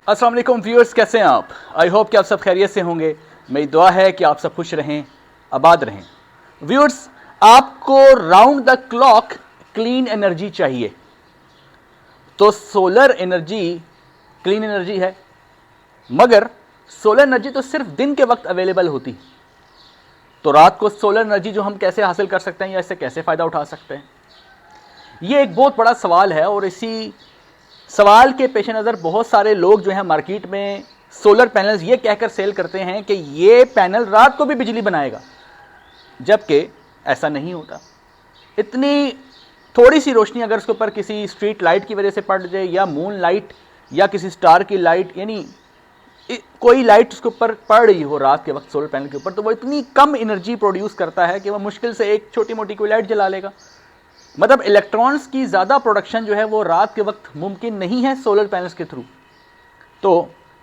अस्सलाम वालेकुम व्यूअर्स, कैसे हैं आप? आई होप कि आप सब खैरियत से होंगे। मेरी दुआ है कि आप सब खुश रहें, आबाद रहें। व्यूअर्स, आपको round the clock clean energy चाहिए, तो सोलर एनर्जी क्लीन एनर्जी है, मगर सोलर एनर्जी तो सिर्फ दिन के वक्त अवेलेबल होती। तो रात को सोलर एनर्जी जो हम कैसे हासिल कर सकते हैं या इससे कैसे फ़ायदा उठा सकते हैं, ये एक बहुत बड़ा सवाल है। और इसी सवाल के पेश नज़र बहुत सारे लोग जो हैं मार्केट में सोलर पैनल्स ये कहकर सेल करते हैं कि ये पैनल रात को भी बिजली बनाएगा, जबकि ऐसा नहीं होता। इतनी थोड़ी सी रोशनी अगर उसके ऊपर किसी स्ट्रीट लाइट की वजह से पड़ जाए या मून लाइट या किसी स्टार की लाइट, यानी कोई लाइट उसके ऊपर पड़ रही हो रात के वक्त सोलर पैनल के ऊपर, तो वो इतनी कम एनर्जी प्रोड्यूस करता है कि वह मुश्किल से एक छोटी मोटी कोई लाइट जला लेगा। मतलब इलेक्ट्रॉन्स की ज़्यादा प्रोडक्शन जो है वो रात के वक्त मुमकिन नहीं है सोलर पैनल्स के थ्रू। तो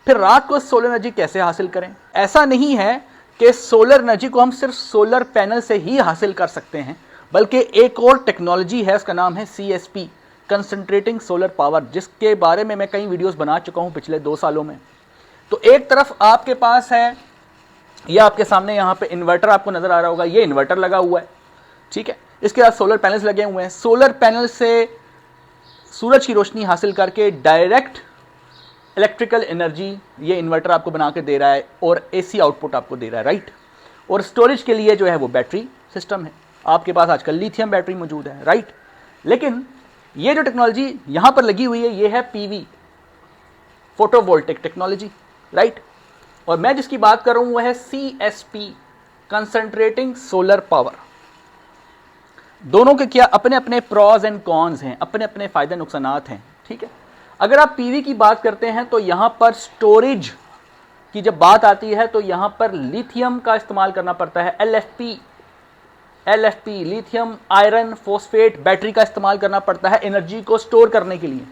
फिर रात को सोलर एनर्जी कैसे हासिल करें? ऐसा नहीं है कि सोलर एनर्जी को हम सिर्फ सोलर पैनल से ही हासिल कर सकते हैं, बल्कि एक और टेक्नोलॉजी है, उसका नाम है CSP, कंसंट्रेटिंग सोलर पावर, जिसके बारे में मैं कई वीडियोस बना चुका हूं पिछले 2 सालों में। तो एक तरफ आपके पास है, यह आपके सामने यहाँ पे इन्वर्टर आपको नज़र आ रहा होगा, ये इन्वर्टर लगा हुआ है, ठीक है। इसके बाद सोलर पैनल्स लगे हुए हैं। सोलर पैनल से सूरज की रोशनी हासिल करके डायरेक्ट इलेक्ट्रिकल एनर्जी ये इन्वर्टर आपको बना के दे रहा है और AC आउटपुट आपको दे रहा है, राइट। और स्टोरेज के लिए जो है वो बैटरी सिस्टम है। आपके पास आजकल लिथियम बैटरी मौजूद है, राइट। लेकिन ये जो टेक्नोलॉजी यहाँ पर लगी हुई है ये है PV, फोटोवोल्टिक टेक्नोलॉजी, राइट। और मैं जिसकी बात कर रहा हूँ वह है CSP, कंसंट्रेटिंग सोलर पावर। दोनों के क्या अपने अपने प्रॉज एंड कॉन्स हैं, अपने अपने फायदे नुकसानात हैं, ठीक है। अगर आप PV की बात करते हैं तो यहाँ पर स्टोरेज की जब बात आती है तो यहाँ पर लिथियम का इस्तेमाल करना पड़ता है। LFP lithium iron phosphate battery का इस्तेमाल करना पड़ता है एनर्जी को स्टोर करने के लिए।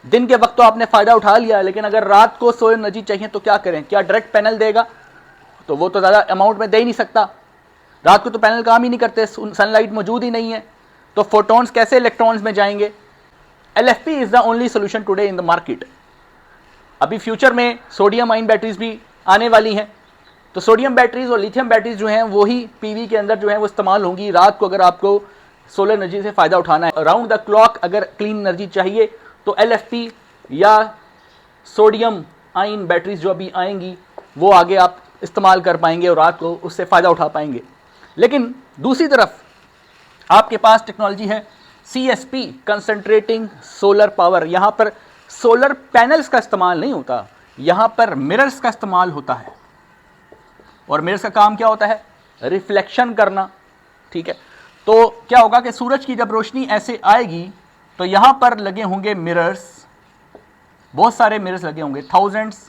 दिन के वक्त तो आपने फ़ायदा उठा लिया, लेकिन अगर रात को सोलर एनर्जी चाहिए तो क्या करें? क्या डायरेक्ट पैनल देगा? तो वो तो ज़्यादा अमाउंट में दे ही नहीं सकता। रात को तो पैनल काम ही नहीं करते, सनलाइट मौजूद ही नहीं है, तो फोटॉन्स कैसे इलेक्ट्रॉन्स में जाएंगे? LFP is the only solution today in the market. अभी फ्यूचर में सोडियम आयन बैटरीज भी आने वाली हैं, तो सोडियम बैटरीज और लिथियम बैटरीज जो हैं वही PV के अंदर जो है वो इस्तेमाल होंगी रात को। अगर आपको सोलर एनर्जी से फ़ायदा उठाना है, राउंड द क्लॉक अगर क्लीन एनर्जी चाहिए, तो LFP या सोडियम आयन बैटरीज जो अभी आएंगी वो आगे आप इस्तेमाल कर पाएंगे और रात को उससे फ़ायदा उठा पाएंगे। लेकिन दूसरी तरफ आपके पास टेक्नोलॉजी है CSP, कंसंट्रेटिंग सोलर पावर। यहाँ पर सोलर पैनल्स का इस्तेमाल नहीं होता, यहाँ पर मिरर्स का इस्तेमाल होता है। और मिरर्स का काम क्या होता है? रिफ्लेक्शन करना, ठीक है। तो क्या होगा कि सूरज की जब रोशनी ऐसे आएगी तो यहाँ पर लगे होंगे मिरर्स, बहुत सारे मिरर्स लगे होंगे, thousands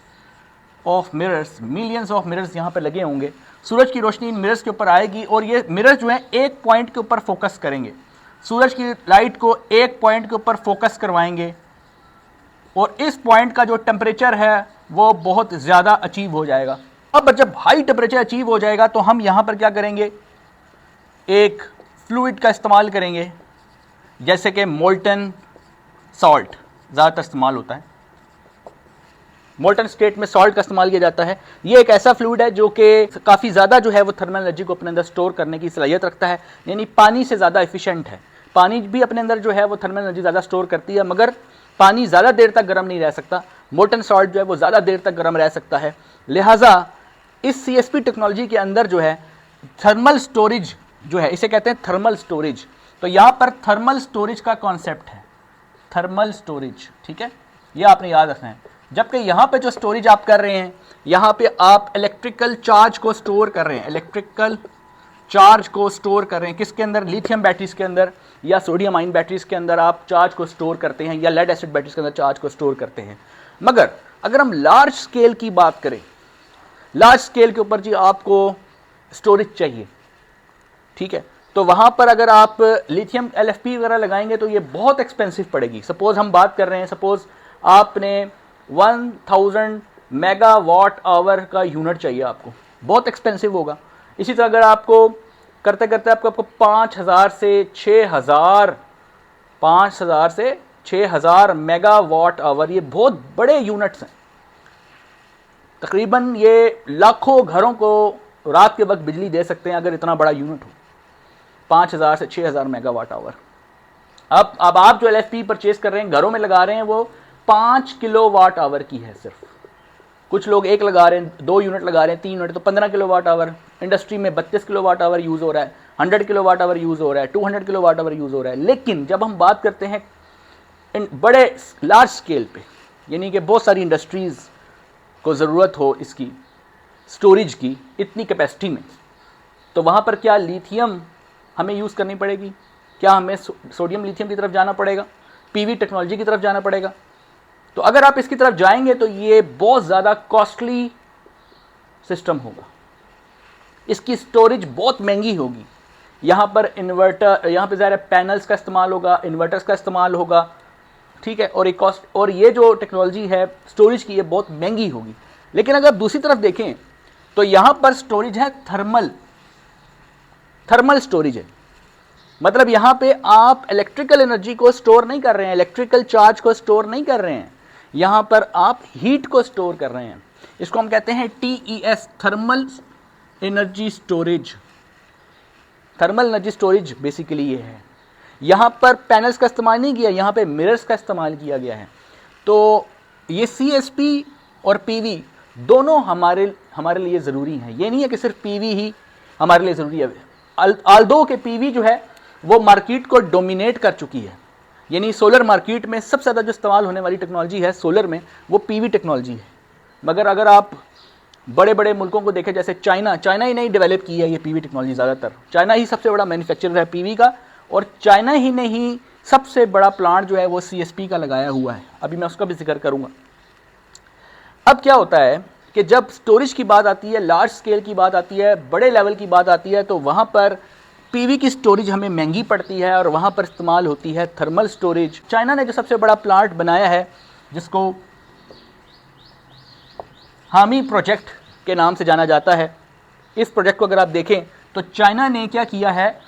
of mirrors, millions of mirrors यहाँ पर लगे होंगे। सूरज की रोशनी इन मिरर्स के ऊपर आएगी और ये मिरर्स जो हैं एक पॉइंट के ऊपर फोकस करेंगे, सूरज की लाइट को एक पॉइंट के ऊपर फोकस करवाएंगे और इस पॉइंट का जो टेम्परेचर है वो बहुत ज़्यादा अचीव हो जाएगा। अब जब हाई टेम्परेचर अचीव हो जाएगा तो हम यहाँ पर क्या करेंगे? एक फ्लूइड का इस्तेमाल करेंगे, जैसे कि मोल्टन सॉल्ट ज़्यादातर इस्तेमाल होता है। मोल्टन स्टेट में सॉल्ट का इस्तेमाल किया जाता है। ये एक ऐसा फ्लूइड है जो कि काफ़ी ज़्यादा जो है वो थर्मल एनर्जी को अपने अंदर स्टोर करने की सलाहियत रखता है, यानी पानी से ज़्यादा एफिशिएंट है। पानी भी अपने अंदर जो है वो थर्मल एनर्जी ज़्यादा स्टोर करती है, मगर पानी ज़्यादा देर तक गर्म नहीं रह सकता। मोल्टन सॉल्ट जो है वो ज़्यादा देर तक गर्म रह सकता है। लिहाजा इस CSP टेक्नोलॉजी के अंदर जो है थर्मल स्टोरेज जो है, इसे कहते हैं थर्मल स्टोरेज। तो यहाँ पर थर्मल स्टोरेज का कॉन्सेप्ट है, थर्मल स्टोरेज, ठीक है, ये आपने याद रखना है। जबकि यहाँ पे जो स्टोरेज आप कर रहे हैं, यहाँ पे आप इलेक्ट्रिकल चार्ज को स्टोर कर रहे हैं, इलेक्ट्रिकल चार्ज को स्टोर कर रहे हैं। किसके अंदर? लिथियम बैटरीज के अंदर या सोडियम आयन बैटरीज के अंदर आप चार्ज को स्टोर करते हैं, या लेड एसिड बैटरीज के अंदर चार्ज को स्टोर करते हैं। मगर अगर हम लार्ज स्केल की बात करें, लार्ज स्केल के ऊपर जी आपको स्टोरेज चाहिए, ठीक है, तो वहाँ पर अगर आप लिथियम LFP वगैरह लगाएंगे तो ये बहुत एक्सपेंसिव पड़ेगी। सपोज़ हम बात कर रहे हैं, सपोज़ आपने 1000 मेगावाट आवर का यूनिट चाहिए आपको, बहुत एक्सपेंसिव होगा। इसी तरह अगर आपको करते करते आपको 5000 से 6000 मेगावाट आवर, ये बहुत बड़े यूनिट्स हैं। तकरीबन ये लाखों घरों को रात के वक्त बिजली दे सकते हैं अगर इतना बड़ा यूनिट हो, 5000 से 6000 मेगावाट आवर। अब आप जो LFP परचेज कर रहे हैं, घरों में लगा रहे हैं, वो 5 किलोवाट आवर की है सिर्फ। कुछ लोग एक लगा रहे हैं, 2 यूनिट लगा रहे हैं, 3 यूनिट, तो 15 किलोवाट आवर। इंडस्ट्री में 32 किलोवाट आवर यूज़ हो रहा है, 100 किलोवाट आवर यूज़ हो रहा है, 200 किलोवाट आवर यूज़ हो रहा है। लेकिन जब हम बात करते हैं इन बड़े लार्ज स्केल पे, यानी कि बहुत सारी इंडस्ट्रीज़ को ज़रूरत हो इसकी स्टोरेज की इतनी कैपेसिटी में, तो वहाँ पर क्या लिथियम हमें यूज़ करनी पड़ेगी? क्या हमें सोडियम लिथियम की तरफ जाना पड़ेगा? PV टेक्नोलॉजी की तरफ जाना पड़ेगा? तो अगर आप इसकी तरफ जाएंगे तो ये बहुत ज़्यादा कॉस्टली सिस्टम होगा, इसकी स्टोरेज बहुत महंगी होगी। यहाँ पर इन्वर्टर, यहाँ पे ज़ाहिर पैनल्स का इस्तेमाल होगा, इन्वर्टर्स का इस्तेमाल होगा, ठीक है, और एक कॉस्ट, और ये जो टेक्नोलॉजी है स्टोरेज की, ये बहुत महंगी होगी। लेकिन अगर दूसरी तरफ देखें तो यहाँ पर स्टोरेज है थर्मल स्टोरेज है। मतलब यहाँ पे आप इलेक्ट्रिकल एनर्जी को स्टोर नहीं कर रहे हैं, इलेक्ट्रिकल चार्ज को स्टोर नहीं कर रहे हैं, यहाँ पर आप हीट को स्टोर कर रहे हैं। इसको हम कहते हैं TES, thermal energy storage. Thermal energy storage basically ये है। यहाँ पर पैनल्स का इस्तेमाल नहीं किया, यहाँ पे मिरर्स का इस्तेमाल किया गया है। तो ये CSP और PV दोनों हमारे लिए ज़रूरी हैं। ये नहीं है कि सिर्फ PV ही हमारे लिए ज़रूरी है। आल्दो के PV जो है वो मार्केट को डोमिनेट कर चुकी है, यानी सोलर मार्केट में सबसे ज़्यादा जो इस्तेमाल होने वाली टेक्नोलॉजी है सोलर में, वो PV टेक्नोलॉजी है। मगर अगर आप बड़े बड़े मुल्कों को देखें, जैसे चाइना ही नहीं डेवलप की है ये PV टेक्नोलॉजी। ज़्यादातर चाइना ही सबसे बड़ा मैन्युफैक्चरर है PV का, और चाइना ही ने ही सबसे बड़ा प्लांट जो है वो CSP का लगाया हुआ है। अभी मैं उसका भी जिक्र करूँगा। अब क्या होता है कि जब स्टोरेज की बात आती है, लार्ज स्केल की बात आती है, बड़े लेवल की बात आती है, तो वहाँ पर PV की स्टोरेज हमें महंगी पड़ती है और वहाँ पर इस्तेमाल होती है थर्मल स्टोरेज। चाइना ने जो सबसे बड़ा प्लांट बनाया है, जिसको हामी प्रोजेक्ट के नाम से जाना जाता है, इस प्रोजेक्ट को अगर आप देखें तो चाइना ने क्या किया है,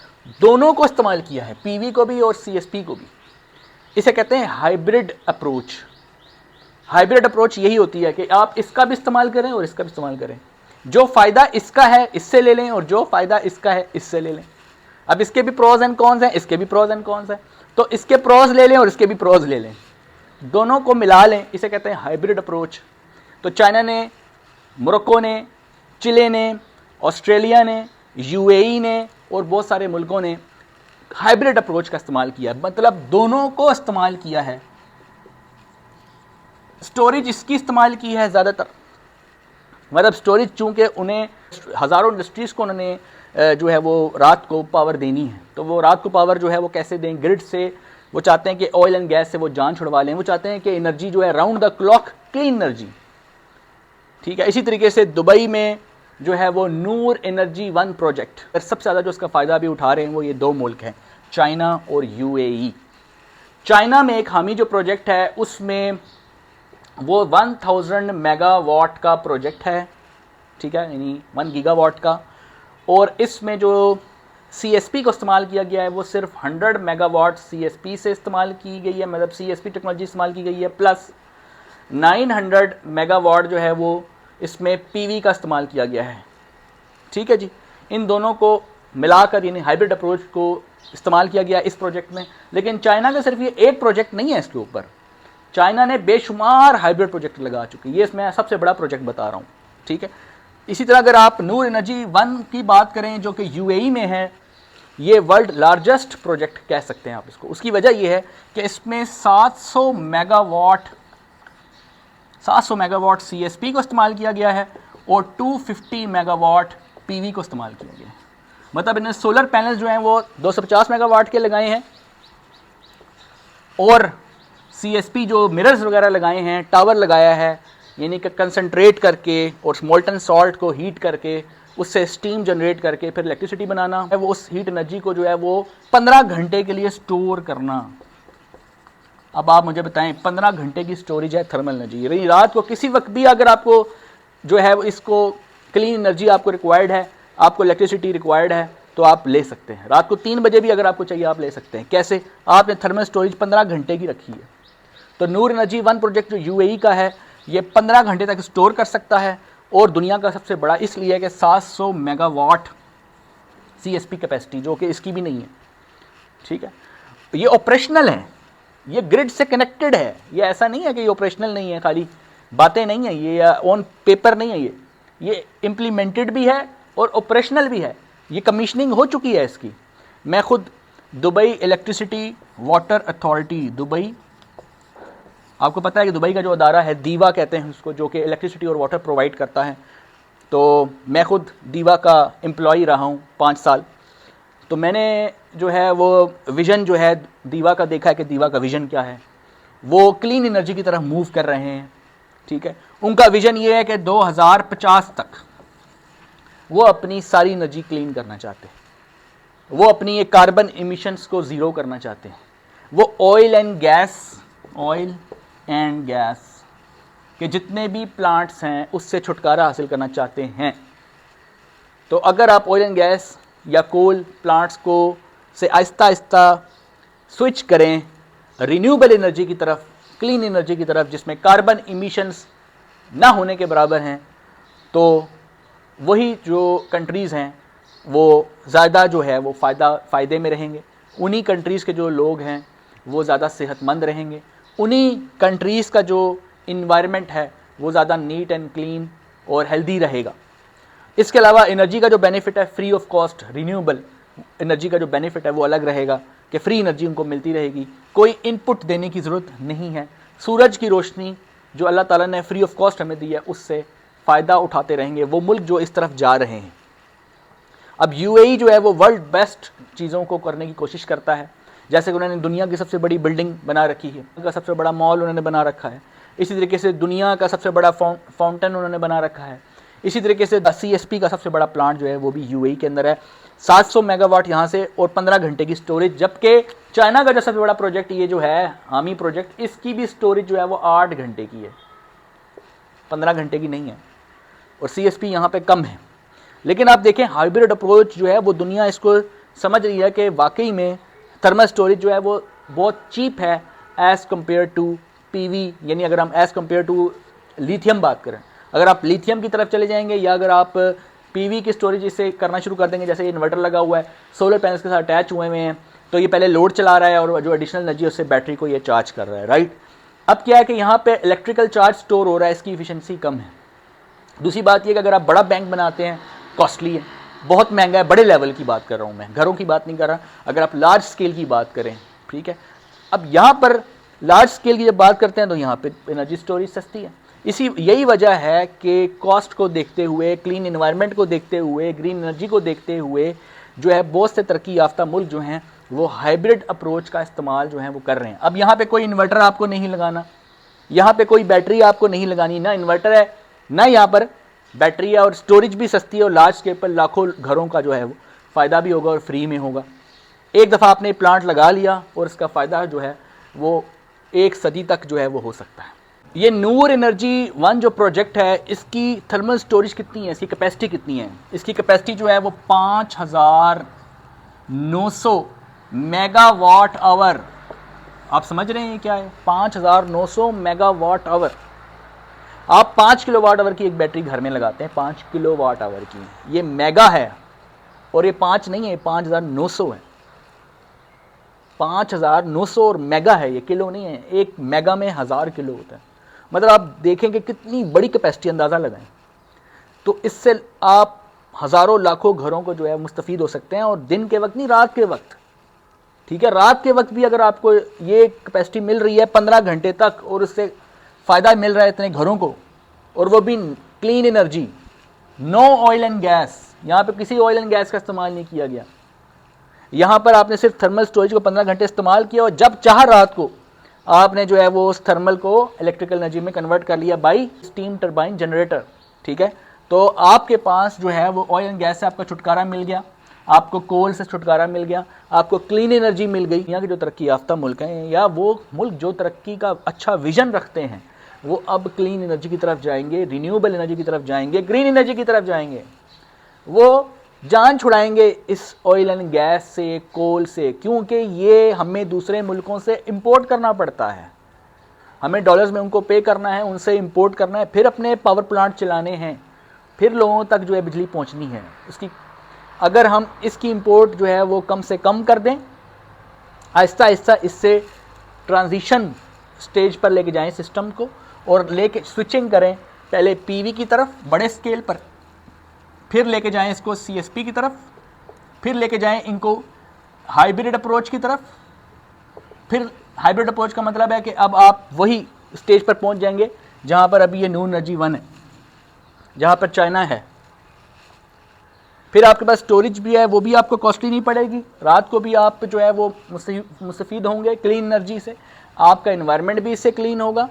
दोनों को इस्तेमाल किया है, PV को भी और CSP को भी। इसे कहते हैं हाइब्रिड अप्रोच। हाइब्रिड अप्रोच यही होती है कि आप इसका भी इस्तेमाल करें और इसका भी इस्तेमाल करें। जो फ़ायदा इसका है इससे ले लें, और जो फ़ायदा इसका है इससे ले लें। अब इसके भी प्रोज एंड कॉन्स हैं, इसके भी प्रोज एंड कॉन्स हैं, तो इसके प्रोज ले लें और इसके भी प्रोज ले लें, दोनों को मिला लें। इसे कहते हैं हाइब्रिड अप्रोच। तो चाइना ने, मोरक्को ने, चिले ने, ऑस्ट्रेलिया ने, UAE ने और बहुत सारे मुल्कों ने हाइब्रिड अप्रोच का इस्तेमाल किया, मतलब दोनों को इस्तेमाल किया है। स्टोरेज इसकी इस्तेमाल की है ज़्यादातर, मतलब स्टोरेज चूँकि उन्हें हज़ारों इंडस्ट्रीज़ को उन्होंने जो है वो रात को पावर देनी है, तो वो रात को पावर जो है वो कैसे दें, ग्रिड से। वो चाहते हैं कि ऑयल एंड गैस से वो जान छुड़वा लें, वो चाहते हैं कि एनर्जी जो है round the clock clean energy, ठीक है। इसी तरीके से दुबई में जो है वो नूर एनर्जी 1 प्रोजेक्ट, सबसे ज़्यादा जो इसका फ़ायदा भी उठा रहे हैं वो ये 2 मुल्क हैं, चाइना और UAE। चाइना में एक हामी जो प्रोजेक्ट है उसमें वो 1000 मेगावाट का प्रोजेक्ट है, ठीक है, यानी 1 गीगावाट का। और इसमें जो CSP को इस्तेमाल किया गया है वो सिर्फ 100 मेगावाट CSP से इस्तेमाल की गई है, मतलब CSP टेक्नोलॉजी इस्तेमाल की गई है, प्लस 900 मेगावाट जो है वो इसमें PV का इस्तेमाल किया गया है, ठीक है जी। इन दोनों को मिलाकर यानी हाइब्रिड अप्रोच को इस्तेमाल किया गया इस प्रोजेक्ट में। लेकिन चाइना का सिर्फ ये एक प्रोजेक्ट नहीं है, इसके ऊपर चाइना ने बेशुमार हाइब्रिड प्रोजेक्ट लगा चुके हैं। ये इसमें सबसे बड़ा प्रोजेक्ट बता रहा हूँ, ठीक है। इसी तरह अगर आप नूर एनर्जी 1 की बात करें जो कि UAE में है, ये वर्ल्ड लार्जेस्ट प्रोजेक्ट कह सकते हैं आप इसको। उसकी वजह ये है कि इसमें 700 मेगावाट CSP को इस्तेमाल किया गया है और 250 मेगावाट PV को इस्तेमाल किया गया है। मतलब इन्हें सोलर पैनल जो हैं वो 250 मेगावाट के लगाए हैं, और CSP जो मिरर्स वगैरह लगाए हैं, टावर लगाया है, यानी कि कंसंट्रेट करके और मोल्टन सॉल्ट को हीट करके उससे स्टीम जनरेट करके फिर इलेक्ट्रिसिटी बनाना है। वो उस हीट एनर्जी को जो है वो 15 घंटे के लिए स्टोर करना। अब आप मुझे बताएं, 15 घंटे की स्टोरेज है थर्मल एनर्जी, यानी रात को किसी वक्त भी अगर आपको जो है इसको क्लीन एनर्जी आपको रिक्वायर्ड है, आपको इलेक्ट्रिसिटी रिक्वायर्ड है, तो आप ले सकते हैं। रात को 3 बजे भी अगर आपको चाहिए आप ले सकते हैं। कैसे? आपने थर्मल स्टोरेज 15 घंटे की रखी है। तो नूर एनर्जी 1 प्रोजेक्ट जो UAE का है ये 15 घंटे तक स्टोर कर सकता है और दुनिया का सबसे बड़ा इसलिए है कि 700 मेगावाट CSP कैपेसिटी, जो कि इसकी भी नहीं है। ठीक है, ये ऑपरेशनल है, ये ग्रिड से कनेक्टेड है। ये ऐसा नहीं है कि ये ऑपरेशनल नहीं है, खाली बातें नहीं है, ये ऑन पेपर नहीं है, ये इम्प्लीमेंटेड भी है और ऑपरेशनल भी है। ये कमीशनिंग हो चुकी है इसकी। मैं खुद Dubai electricity water authority, Dubai, आपको पता है कि दुबई का जो अदारा है दीवा कहते हैं उसको, जो कि इलेक्ट्रिसिटी और वाटर प्रोवाइड करता है। तो मैं खुद दीवा का एम्प्लॉई रहा हूँ 5 साल। तो मैंने जो है वो विज़न जो है दीवा का देखा है कि दीवा का विज़न क्या है। वो क्लीन एनर्जी की तरफ मूव कर रहे हैं। ठीक है, उनका विज़न ये है कि 2050 तक वो अपनी सारी एनर्जी क्लीन करना चाहते हैं। वो अपनी ये कार्बन इमिशंस को ज़ीरो करना चाहते हैं। वो ऑयल एंड गैस के जितने भी प्लांट्स हैं उससे छुटकारा हासिल करना चाहते हैं। तो अगर आप ऑयल एंड गैस या कोल प्लांट्स को से आहिस्ता आहिस्ता स्विच करें रिन्यूएबल एनर्जी की तरफ, क्लीन एनर्जी की तरफ, जिसमें कार्बन इमिशंस ना होने के बराबर हैं, तो वही जो कंट्रीज़ हैं वो ज़्यादा जो है वो फ़ायदे में रहेंगे। उन्हीं कंट्रीज़ के जो लोग हैं वो ज़्यादा सेहतमंद रहेंगे। उन्हीं कंट्रीज़ का जो इन्वायरमेंट है वो ज़्यादा नीट एंड क्लीन और हेल्दी रहेगा। इसके अलावा एनर्जी का जो बेनिफिट है free of cost, renewable energy का जो बेनिफिट है वो अलग रहेगा कि फ्री एनर्जी उनको मिलती रहेगी, कोई इनपुट देने की ज़रूरत नहीं है। सूरज की रोशनी जो अल्लाह ताला ने फ्री ऑफ कॉस्ट हमें दी है उससे फ़ायदा उठाते रहेंगे वो मुल्क जो इस तरफ जा रहे हैं। अब UAE जो है वो वर्ल्ड बेस्ट चीज़ों को करने की कोशिश करता है। जैसे कि उन्होंने दुनिया की सबसे बड़ी बिल्डिंग बना रखी है, का सबसे बड़ा मॉल उन्होंने बना रखा है। इसी तरीके से दुनिया का सबसे बड़ा फाउंटेन उन्होंने बना रखा है। इसी तरीके से CSP का सबसे बड़ा प्लांट जो है वो भी UAE के अंदर है। 700 मेगावाट यहाँ से और 15 घंटे की स्टोरेज। जबकि चाइना का जो सबसे बड़ा प्रोजेक्ट ये जो है हामी प्रोजेक्ट, इसकी भी स्टोरेज जो है वो 8 घंटे की है, 15 घंटे की नहीं है। और CSP यहाँ पे कम है। लेकिन आप देखें हाइब्रिड अप्रोच जो है वो दुनिया इसको समझ रही है कि वाकई में थर्मल स्टोरेज जो है वो बहुत चीप है एज़ कम्पेयर टू PV, यानी अगर हम एज़ कम्पेयर टू लिथियम बात करें। अगर आप लिथियम की तरफ चले जाएंगे या अगर आप PV की स्टोरेज इससे करना शुरू कर देंगे, जैसे ये इन्वर्टर लगा हुआ है, सोलर पैनल्स के साथ अटैच हुए हैं, तो ये पहले लोड चला रहा है और जो एडिशनल एनर्जी उससे बैटरी को ये चार्ज कर रहा है, राइट। अब क्या है कि यहाँ पे इलेक्ट्रिकल चार्ज स्टोर हो रहा है, इसकी इफिशिएंसी कम है। दूसरी बात ये कि अगर आप बड़ा बैंक बनाते हैं कॉस्टली है, बहुत महंगा है, बड़े लेवल की बात कर रहा हूँ मैं, घरों की बात नहीं कर रहा। अगर आप लार्ज स्केल की बात करें, ठीक है, अब यहाँ पर लार्ज स्केल की जब बात करते हैं तो यहाँ पे एनर्जी स्टोरेज सस्ती है। यही वजह है कि कॉस्ट को देखते हुए, क्लीन इन्वायरमेंट को देखते हुए, ग्रीन एनर्जी को देखते हुए जो है बहुत से तरक्की याफ्ता मुल्क जो हैं वो हाइब्रिड अप्रोच का इस्तेमाल जो है वो कर रहे हैं। अब यहाँ पे कोई इन्वर्टर आपको नहीं लगाना, यहाँ पे कोई बैटरी आपको नहीं लगानी, ना इन्वर्टर है ना यहाँ पर बैटरी है, और स्टोरेज भी सस्ती है और लार्ज स्केल पर लाखों घरों का जो है वो फ़ायदा भी होगा और फ्री में होगा। एक दफ़ा आपने प्लांट लगा लिया और इसका फ़ायदा जो है वो 1 सदी तक जो है वो हो सकता है। ये नूर एनर्जी 1 जो प्रोजेक्ट है इसकी थर्मल स्टोरेज कितनी है, इसकी कैपेसिटी कितनी है? इसकी कैपेसिटी जो है वो 5900 मेगावाट आवर। आप समझ रहे हैं क्या है 5900 मेगावाट आवर। आप 5 किलोवाट आवर की एक बैटरी घर में लगाते हैं, 5 किलोवाट आवर की, ये मेगा है और ये 5 नहीं है, 5900 है। 5900 और मेगा है, ये किलो नहीं है। एक मेगा में 1000 किलो होता है। मतलब आप देखेंगे कितनी बड़ी कैपेसिटी, अंदाज़ा लगाएं। तो इससे आप हज़ारों लाखों घरों को जो है मुस्तफ़ीद हो सकते हैं, और दिन के वक्त नहीं, रात के वक्त। ठीक है, रात के वक्त भी अगर आपको ये कैपेसिटी मिल रही है 15 घंटे तक और उससे फ़ायदा मिल रहा है इतने घरों को, और वो भी clean energy, no oil and gas, यहाँ पे किसी ऑयल एंड गैस का इस्तेमाल नहीं किया गया। यहाँ पर आपने सिर्फ थर्मल स्टोरेज को 15 घंटे इस्तेमाल किया और जब चाह रात को आपने जो है वो उस थर्मल को इलेक्ट्रिकल एनर्जी में कन्वर्ट कर लिया बाई स्टीम टरबाइन जनरेटर। ठीक है, तो आपके पास जो है वो ऑयल एंड गैस से आपका छुटकारा मिल गया, आपको कोल से छुटकारा मिल गया, आपको क्लीन एनर्जी मिल गई। यहाँ के जो तरक्की याफ्ता मुल्क हैं या वो मुल्क जो तरक्की का अच्छा विजन रखते हैं वो अब क्लीन एनर्जी की तरफ जाएंगे, रिन्यूएबल एनर्जी की तरफ जाएंगे, ग्रीन एनर्जी की तरफ जाएंगे। वो जान छुड़ाएंगे इस ऑयल एंड गैस से, कोल से, क्योंकि ये हमें दूसरे मुल्कों से इंपोर्ट करना पड़ता है। हमें डॉलर्स में उनको पे करना है, उनसे इंपोर्ट करना है, फिर अपने पावर प्लांट चलाने हैं, फिर लोगों तक जो है बिजली पहुंचनी है उसकी। अगर हम इसकी इंपोर्ट जो है वो कम से कम कर दें, आहिस्ता आहिस्ता इससे ट्रांजिशन स्टेज पर लेके जाएं सिस्टम को, और लेके स्विचिंग करें पहले पीवी की तरफ बड़े स्केल पर, फिर लेके जाएं इसको सीएसपी की तरफ, फिर लेके जाएं इनको हाइब्रिड अप्रोच की तरफ। फिर हाइब्रिड अप्रोच का मतलब है कि अब आप वही स्टेज पर पहुंच जाएंगे जहां पर अभी ये न्यू एनर्जी 1 है, जहां पर चाइना है। फिर आपके पास स्टोरेज भी है, वो भी आपको कॉस्टली नहीं पड़ेगी, रात को भी आप जो है वो मुस्तफीद होंगे क्लीन एनर्जी से, आपका इन्वायरमेंट भी इससे क्लीन होगा,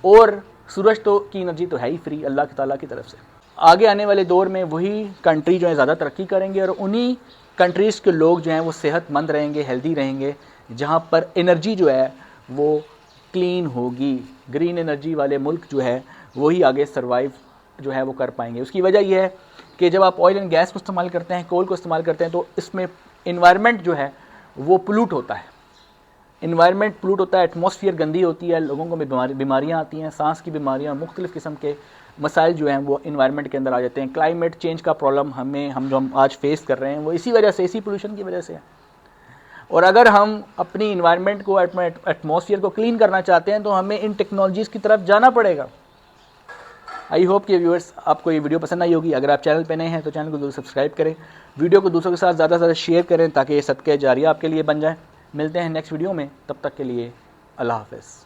और सूरज तो की एनर्जी तो है ही फ्री अल्लाह ताला की तरफ से। आगे आने वाले दौर में वही कंट्री जो है ज़्यादा तरक्की करेंगे, और उन्हीं कंट्रीज़ के लोग जो हैं वो सेहतमंद रहेंगे, हेल्दी रहेंगे, जहाँ पर एनर्जी जो है वो क्लीन होगी। ग्रीन एनर्जी वाले मुल्क जो है वही आगे सर्वाइव जो है वो कर पाएंगे। उसकी वजह यह है कि जब आप ऑयल एंड गैस को इस्तेमाल करते हैं, कोल को इस्तेमाल करते हैं, तो इसमें इन्वायरमेंट जो है वो पोल्यूट होता है, इन्वायरमेंट पोल्यूट होता है, एटमॉस्फेयर गंदी होती है, लोगों को बीमारियाँ आती हैं, सांस की बीमारियाँ, मुख्तलिफ़ किस्म के मसाइल जो हैं वो इन्वायरमेंट के अंदर आ जाते हैं। क्लाइमेट चेंज का प्रॉब्लम हम जो आज फेस कर रहे हैं वो इसी वजह से, इसी पोल्यूशन की वजह से है। और अगर हम अपनी इन्वायरमेंट को, एटमॉस्फेयर को क्लीन करना चाहते हैं, तो हमें इन टेक्नोलॉजीज़ की तरफ जाना पड़ेगा। आई होप कि व्यूअर्स आपको ये वीडियो पसंद आई होगी। अगर आप चैनल पे नए हैं तो चैनल को जरूर सब्सक्राइब करें, वीडियो को दूसरों के साथ ज़्यादा से ज़्यादा शेयर करें ताकि ये सदक़े जारिया आपके लिए बन जाए। मिलते हैं नेक्स्ट वीडियो में, तब तक के लिए अल्लाह हाफ़िज़।